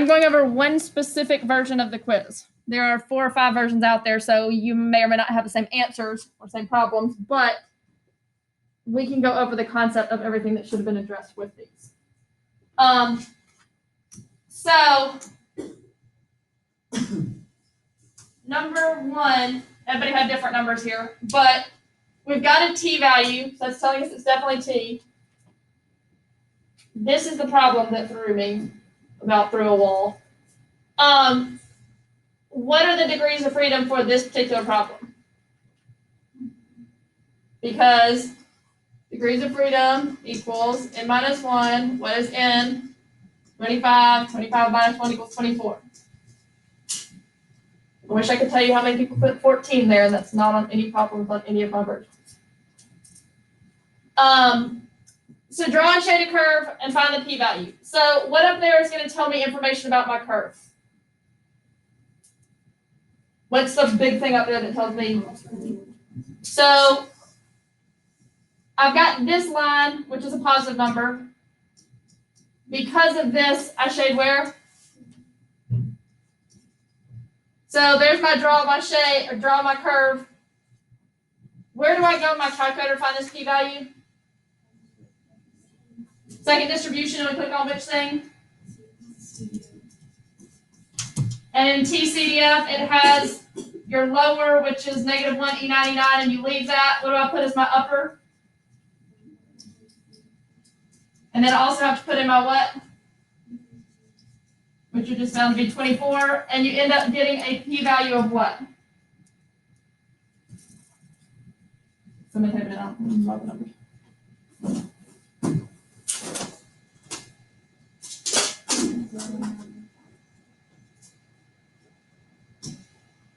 I'm going over one specific version of the quiz. There are 4 or 5 versions out there, so you may or may not have the same answers or same problems, but we can go over the concept of everything that should have been addressed with these. So number 1, everybody had different numbers here, but we've got a t-value, so that's telling us it's definitely t. This is the problem that threw me about through a wall. What are the degrees of freedom for this particular problem? Because degrees of freedom equals n minus 1. What is n? 25. 25 minus 1 equals 24. I wish I could tell you how many people put 14 there, and that's not on any problems on any of my versions. So draw and shade a curve and find the p-value. So what up there is going to tell me information about my curve? What's the big thing up there that tells me? So I've got this line, which is a positive number. Because of this, I shade where? So there's my draw my shade, or draw my curve. Where do I go in my calculator to find this p-value? Second distribution, we click on which thing? And in TCDF, it has your lower, which is -1 E99, and you leave that. What do I put as my upper? And then I also have to put in my what? Which are just found to be 24, and you end up getting a p-value of what? Somebody type it out. Love the numbers.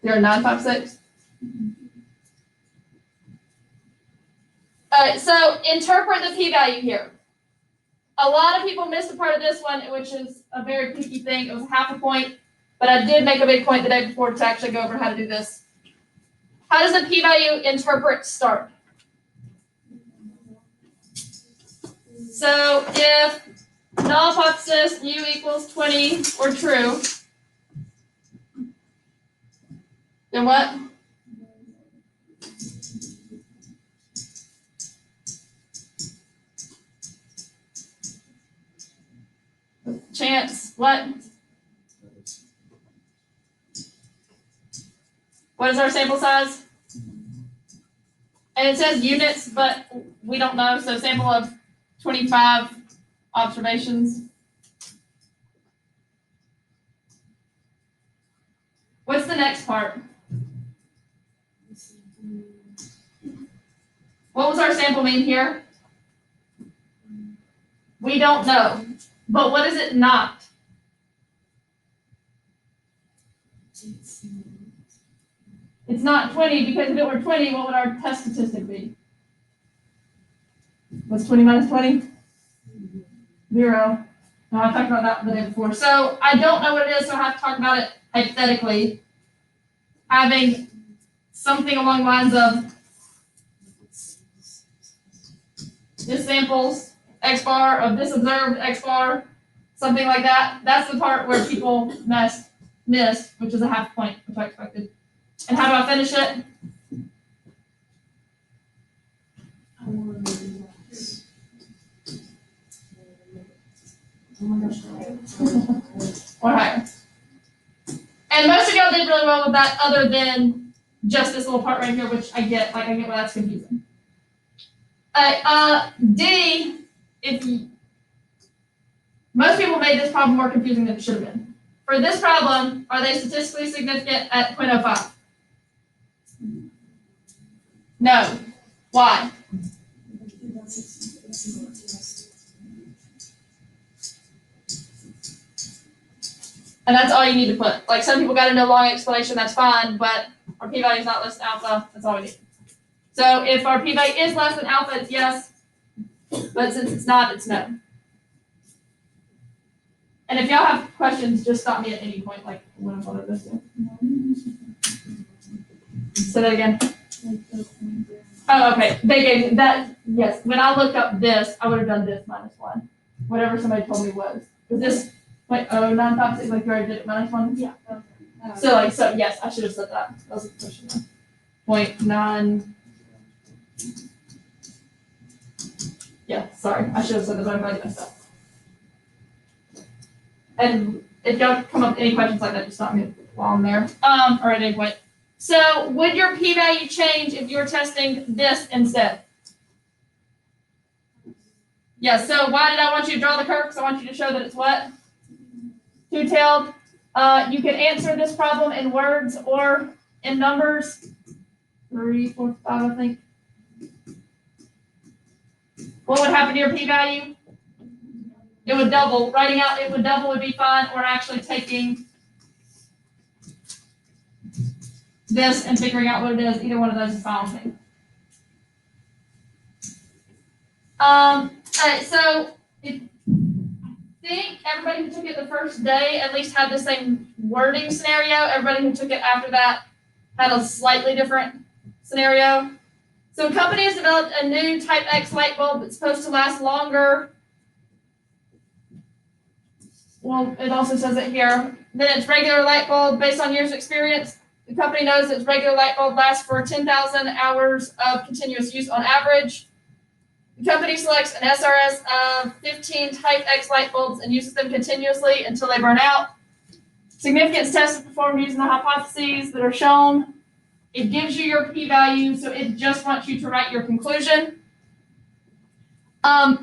You're 956. All right, so interpret the p-value here. A lot of people missed a part of this one, which is a very picky thing. It was half a point, but I did make a big point the day before to actually go over how to do this. How does the p-value interpret start? So if null hypothesis u equals 20 or true, then what? Chance, what? What is our sample size? And it says units, but we don't know, so sample of 25 observations. What's the next part? What was our sample mean here? We don't know. But what is it not? It's not 20, because if it were 20, what would our test statistic be? What's 20 minus 20? 0. No, I talked about that the day before. So I don't know what it is, so I have to talk about it hypothetically. Having something along the lines of this samples X bar of this observed X bar, something like that. That's the part where people missed, which is a half point, which I expected. And how do I finish it? Or higher. And most of y'all did really well with that, other than just this little part right here, which I get why that's confusing. D, most people made this problem more confusing than it should have been. For this problem, are they statistically significant at 0.05? No. Why? And that's all you need to put. Like, some people got into a long explanation, that's fine, but our p-value is not less than alpha, that's all we need. So if our p-value is less than alpha, it's yes, but since it's not, it's no. And if y'all have questions, just stop me at any point, like when I'm going to this. Say that again. Oh, okay. They gave me that. Yes. When I looked up this, I would have done this -1. Whatever somebody told me was. Because this .0956, like you already did it, minus one? Yeah. So yes, I should have said that. That was a question. 0.9. Yeah, sorry, I should have said that, but I'm glad you messed up. And if y'all come up with any questions like that, just stop me while I'm there, or at any point. So would your p-value change if you were testing this instead? Yeah, so why did I want you to draw the curve? Because I want you to show that it's what? Two-tailed. You can answer this problem in words or in numbers. 3, 4, 5, I think. What would happen to your p-value? It would double. Writing out it would double would be fine, or actually taking this and figuring out what it is. Either one of those is fine with me. Alright, so I think everybody who took it the first day at least had the same wording scenario. Everybody who took it after that had a slightly different scenario. So a company has developed a new Type X light bulb that's supposed to last longer. Well, it also says it here. Then its regular light bulb based on years of experience. The company knows its regular light bulb lasts for 10,000 hours of continuous use on average. The company selects an SRS of 15 Type X light bulbs and uses them continuously until they burn out. Significance test is performed using the hypotheses that are shown. It gives you your p-value, so it just wants you to write your conclusion.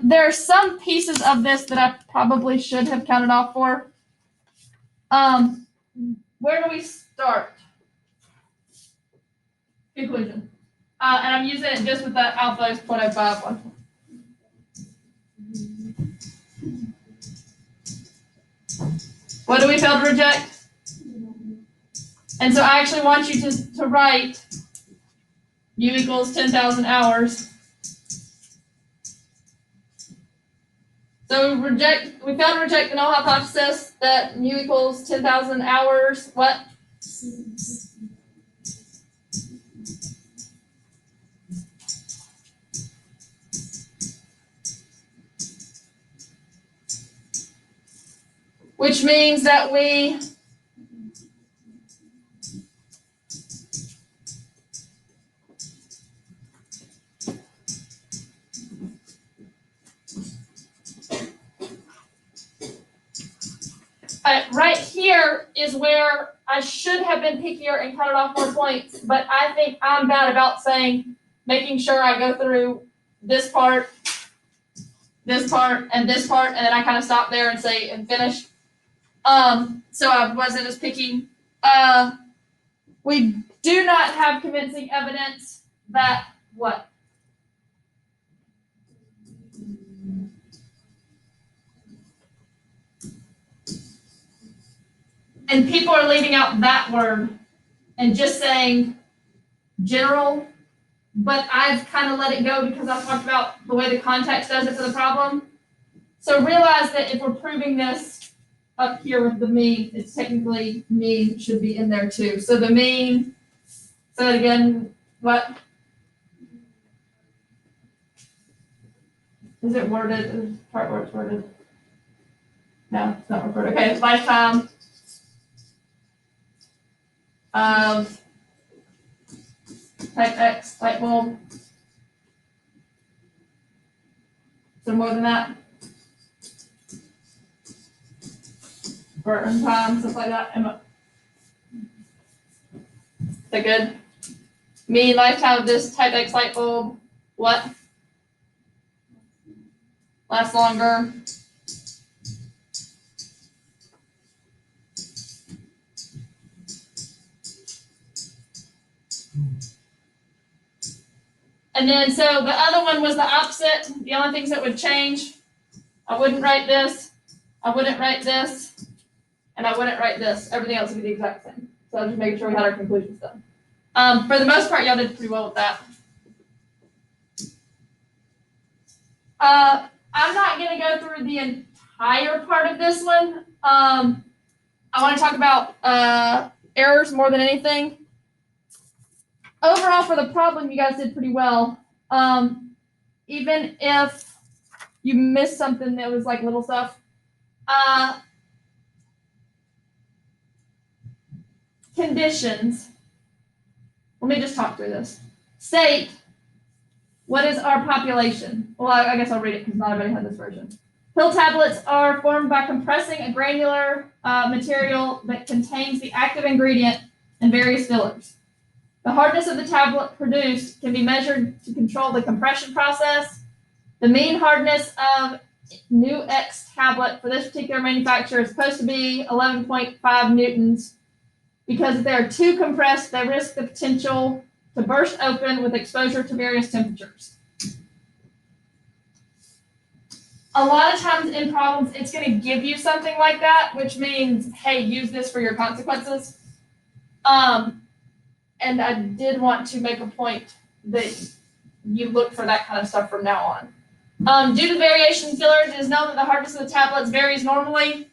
There are some pieces of this that I probably should have counted off for. Where do we start? Conclusion. And I'm using it just with the alpha is 0.05 one. What do we fail to reject? And so I actually want you to write U equals 10,000 hours. So we failed to reject the null hypothesis that U equals 10,000 hours. What? Which means that we right here is where I should have been pickier and counted off more points, but I think I'm bad about making sure I go through this part, and this part, and then I kind of stop there and finish. So I wasn't as picky. We do not have convincing evidence that what? And people are leaving out that word and just saying general, but I've kind of let it go because I've talked about the way the context does it for the problem. So realize that if we're proving this up here with the mean, it's technically mean should be in there too. So the mean, say it again, what? Is it worded? Is the part where it's worded? No, it's not worded. Okay, it's lifetime of Type X light bulb. So more than that? Burn time, stuff like that. Is that good? Mean lifetime of this Type X light bulb, what? Lasts longer. And then, so the other one was the opposite. The only things that would change, I wouldn't write this, I wouldn't write this, and I wouldn't write this. Everything else would be the exact same. So I'm just making sure we had our conclusions done. For the most part, y'all did pretty well with that. I'm not going to go through the entire part of this one. I want to talk about errors more than anything. Overall, for the problem, you guys did pretty well. Even if you missed something that was like little stuff, conditions, let me just talk through this. State, what is our population? Well, I guess I'll read it because not everybody has this version. Pill tablets are formed by compressing a granular material that contains the active ingredient and various fillers. The hardness of the tablet produced can be measured to control the compression process. The mean hardness of Nu-X tablet for this particular manufacturer is supposed to be 11.5 newtons because if they are too compressed, they risk the potential to burst open with exposure to various temperatures. A lot of times in problems, it's going to give you something like that, which means, hey, use this for your consequences. And I did want to make a point that you look for that kind of stuff from now on. Due to variation in fillers, it is known that the hardness of the tablets varies normally.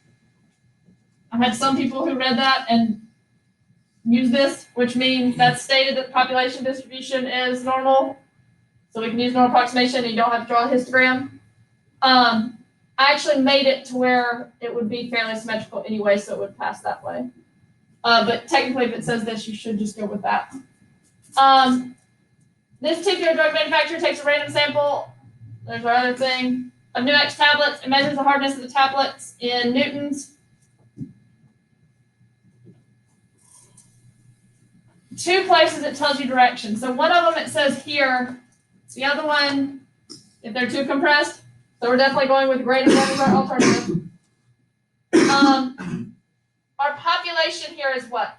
I've had some people who read that and use this, which means that's stated that population distribution is normal. So we can use normal approximation and you don't have to draw a histogram. I actually made it to where it would be fairly symmetrical anyway, so it would pass that way. But technically, if it says this, you should just go with that. This particular drug manufacturer takes a random sample. There's our other thing of Nu-X tablets. It measures the hardness of the tablets in newtons. 2 places it tells you direction. So one of them it says here. The other one, if they're too compressed, so we're definitely going with greater than as our alternative. Our population here is what?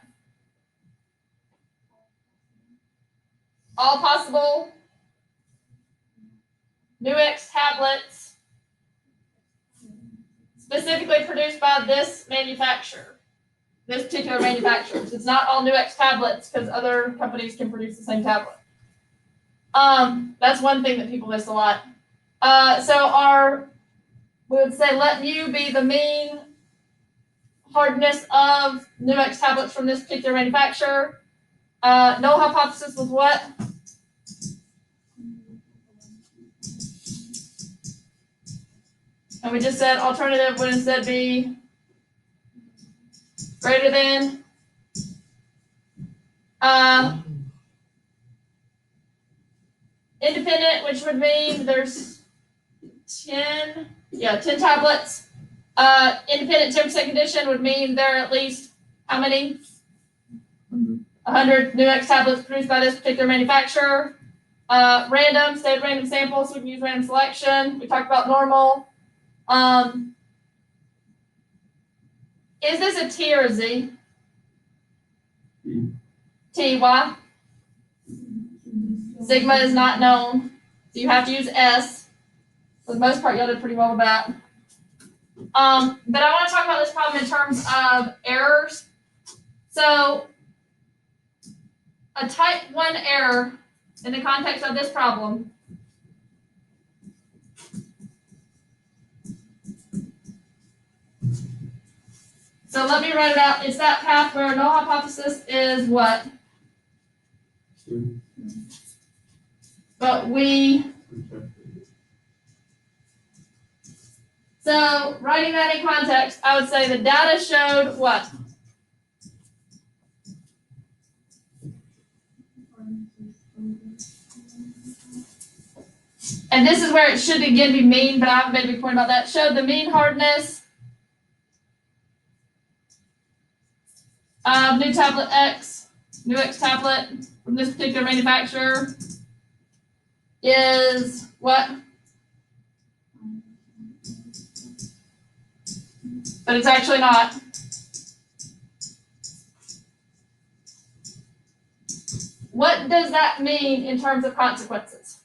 All possible Nu-X tablets specifically produced by this manufacturer, this particular manufacturer. It's not all Nu-X tablets because other companies can produce the same tablet. That's one thing that people miss a lot. So we would say let mu be the mean hardness of Nu-X tablets from this particular manufacturer. Null hypothesis was what? And we just said alternative would instead be greater than. Independent, which would mean there's 10 tablets. Independent 10% condition would mean there are at least how many? 100 Nu-X tablets produced by this particular manufacturer. Random, stayed random samples, so we can use random selection. We talked about normal. Is this a T or a Z? T, why? Sigma is not known, so you have to use S. For the most part, y'all did pretty well with that. But I want to talk about this problem in terms of errors. So a type 1 error in the context of this problem so let me write it out. It's that path where null hypothesis is what? But so writing that in context, I would say the data showed what? And this is where it should again be mean, but I haven't made a big point about that. Showed the mean hardness of Nu-X tablet from this particular manufacturer is what? But it's actually not. What does that mean in terms of consequences?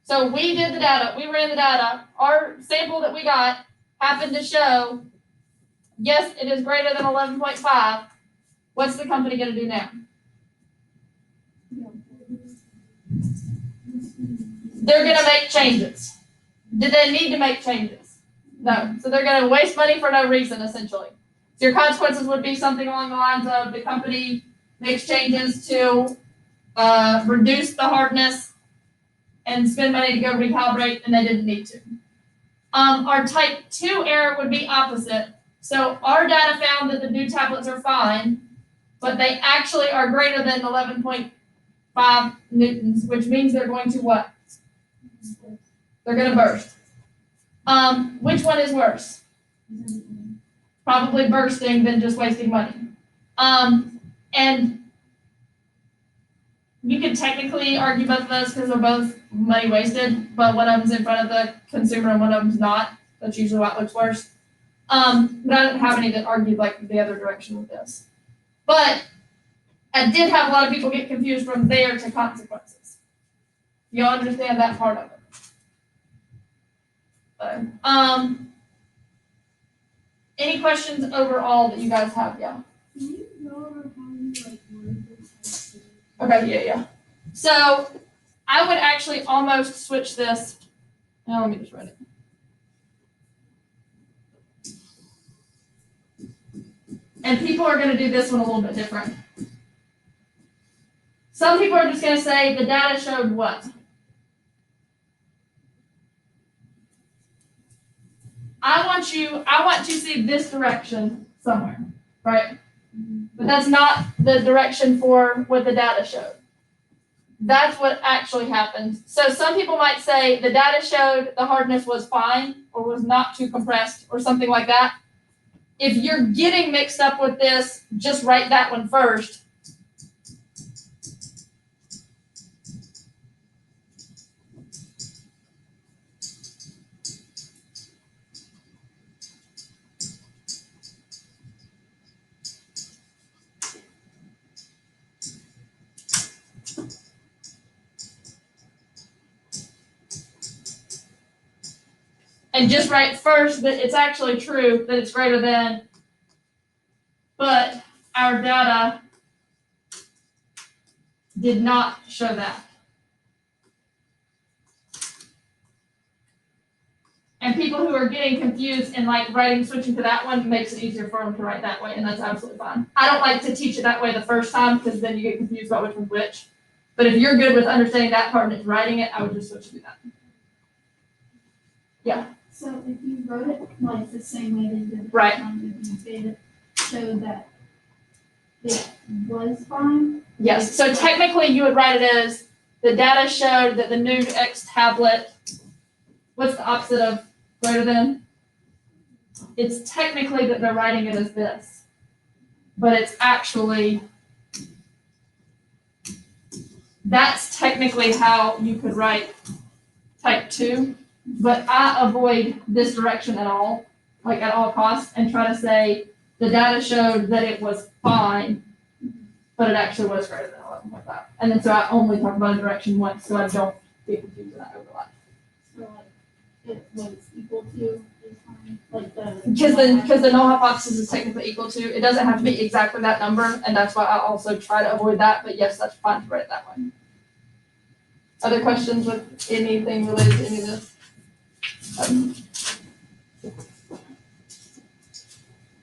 So we did the data, we ran the data. Our sample that we got happened to show, yes, it is greater than 11.5. What's the company going to do now? They're going to make changes. Did they need to make changes? No. So they're going to waste money for no reason, essentially. So your consequences would be something along the lines of the company makes changes to reduce the hardness and spend money to go recalibrate, and they didn't need to. Our type 2 error would be opposite. So our data found that the new tablets are fine. but they actually are greater than 11.5 newtons, which means they're going to what? They're gonna burst. Which one is worse? Probably bursting than just wasting money. And you could technically argue both of those because they're both money wasted, but one of them's in front of the consumer and one of them's not. That's usually what looks worse. But I don't have any that argued like the other direction with this. But I did have a lot of people get confused from there to consequences. You understand that part of it. So, any questions overall that you guys have? Yeah. Can you go over how you word this? Okay, yeah. So I would actually almost switch this. Now let me just write it. And people are going to do this one a little bit different. Some people are just going to say the data showed what? I want to see this direction somewhere, right? But that's not the direction for what the data showed. That's what actually happened. So some people might say the data showed the hardness was fine or was not too compressed or something like that. If you're getting mixed up with this, just write that one first. And just write first that it's actually true that it's greater than, but our data did not show that. And people who are getting confused and like switching to that one makes it easier for them to write that way, and that's absolutely fine. I don't like to teach it that way the first time because then you get confused about which one's which. But if you're good with understanding that part and writing it, I would just switch to that. Yeah. So if you wrote it like the same way they did Right. You made it so that it was fine. Yes. So technically, you would write it as the data showed that the new X tablet. What's the opposite of greater than? It's technically that they're writing it as this, but it's actually, that's technically how you could write type 2, but I avoid this direction at all, like at all costs, and try to say the data showed that it was fine, but it actually was greater than 11 like that. And then so I only talk about a direction once so I don't get confused in that overlap. So like it was equal to is fine. Like the Because the null hypothesis is technically equal to, it doesn't have to be exactly that number, and that's why I also try to avoid that, but yes, that's fine to write it that way. Other questions with anything related to any of this?